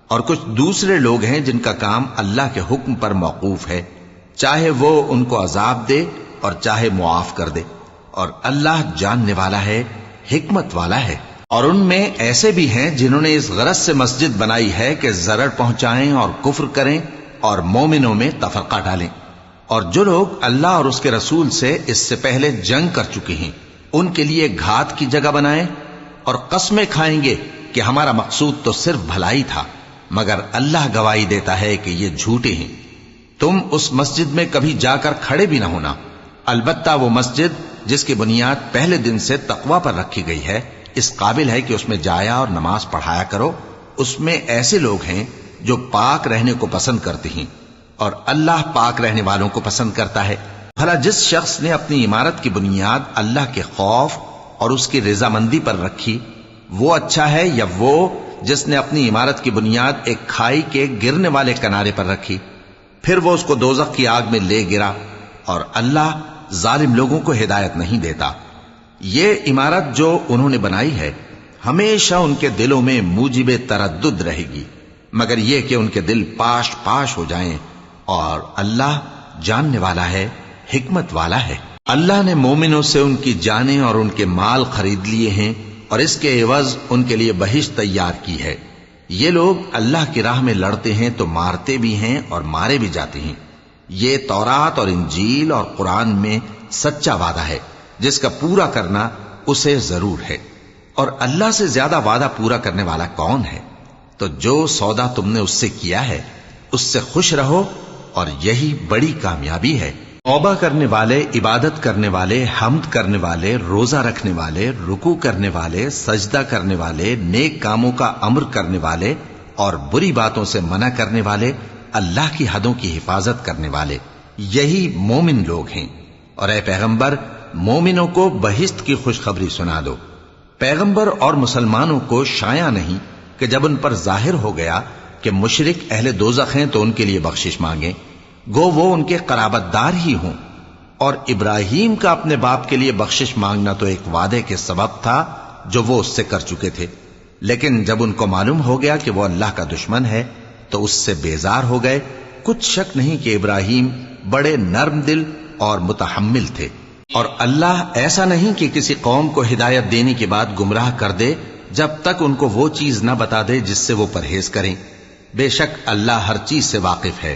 اور کچھ دوسرے لوگ ہیں جن کا کام اللہ کے حکم پر موقوف ہے، چاہے وہ ان کو عذاب دے اور چاہے معاف کر دے، اور اللہ جاننے والا ہے، حکمت والا ہے۔ اور ان میں ایسے بھی ہیں جنہوں نے اس غرض سے مسجد بنائی ہے کہ ضرر پہنچائیں اور کفر کریں اور مومنوں میں تفرقہ ڈالیں، اور جو لوگ اللہ اور اس کے رسول سے اس سے پہلے جنگ کر چکے ہیں ان کے لیے گھات کی جگہ بنائیں، اور قسمیں کھائیں گے کہ ہمارا مقصود تو صرف بھلائی تھا، مگر اللہ گواہی دیتا ہے کہ یہ جھوٹے ہیں۔ تم اس مسجد میں کبھی جا کر کھڑے بھی نہ ہونا، البتہ وہ مسجد جس کی بنیاد پہلے دن سے تقوی پر رکھی گئی ہے اس قابل ہے کہ اس میں جایا اور نماز پڑھایا کرو۔ اس میں ایسے لوگ ہیں جو پاک رہنے کو پسند کرتے ہیں، اور اللہ پاک رہنے والوں کو پسند کرتا ہے۔ بھلا جس شخص نے اپنی عمارت کی بنیاد اللہ کے خوف اور اس کی رضامندی پر رکھی، وہ اچھا ہے یا وہ جس نے اپنی عمارت کی بنیاد ایک کھائی کے گرنے والے کنارے پر رکھی، پھر وہ اس کو دوزخ کی آگ میں لے گرا، اور اللہ ظالم لوگوں کو ہدایت نہیں دیتا۔ یہ عمارت جو انہوں نے بنائی ہے ہمیشہ ان کے دلوں میں موجب تردد رہے گی، مگر یہ کہ ان کے دل پاش پاش ہو جائیں، اور اللہ جاننے والا ہے، حکمت والا ہے۔ اللہ نے مومنوں سے ان کی جانیں اور ان کے مال خرید لیے ہیں، اور اس کے عوض ان کے لیے بہشت تیار کی ہے۔ یہ لوگ اللہ کی راہ میں لڑتے ہیں تو مارتے بھی ہیں اور مارے بھی جاتے ہیں۔ یہ تورات اور انجیل اور قرآن میں سچا وعدہ ہے جس کا پورا کرنا اسے ضرور ہے، اور اللہ سے زیادہ وعدہ پورا کرنے والا کون ہے؟ تو جو سودا تم نے اس سے کیا ہے اس سے خوش رہو، اور یہی بڑی کامیابی ہے۔ توبہ کرنے والے، عبادت کرنے والے، حمد کرنے والے، روزہ رکھنے والے، رکوع کرنے والے، سجدہ کرنے والے، نیک کاموں کا امر کرنے والے اور بری باتوں سے منع کرنے والے، اللہ کی حدوں کی حفاظت کرنے والے، یہی مومن لوگ ہیں۔ اور اے پیغمبر، مومنوں کو بہشت کی خوشخبری سنا دو۔ پیغمبر اور مسلمانوں کو شایع نہیں کہ جب ان پر ظاہر ہو گیا کہ مشرک اہل دوزخ ہیں تو ان کے لیے بخشش مانگیں، گو وہ ان کے قرابت دار ہی ہوں۔ اور ابراہیم کا اپنے باپ کے لیے بخشش مانگنا تو ایک وعدے کے سبب تھا جو وہ اس سے کر چکے تھے، لیکن جب ان کو معلوم ہو گیا کہ وہ اللہ کا دشمن ہے تو اس سے بیزار ہو گئے۔ کچھ شک نہیں کہ ابراہیم بڑے نرم دل اور متحمل تھے، اور اللہ ایسا نہیں کہ کسی قوم کو ہدایت دینے کے بعد گمراہ کر دے جب تک ان کو وہ چیز نہ بتا دے جس سے وہ پرہیز کریں۔ بے شک اللہ ہر چیز سے واقف ہے۔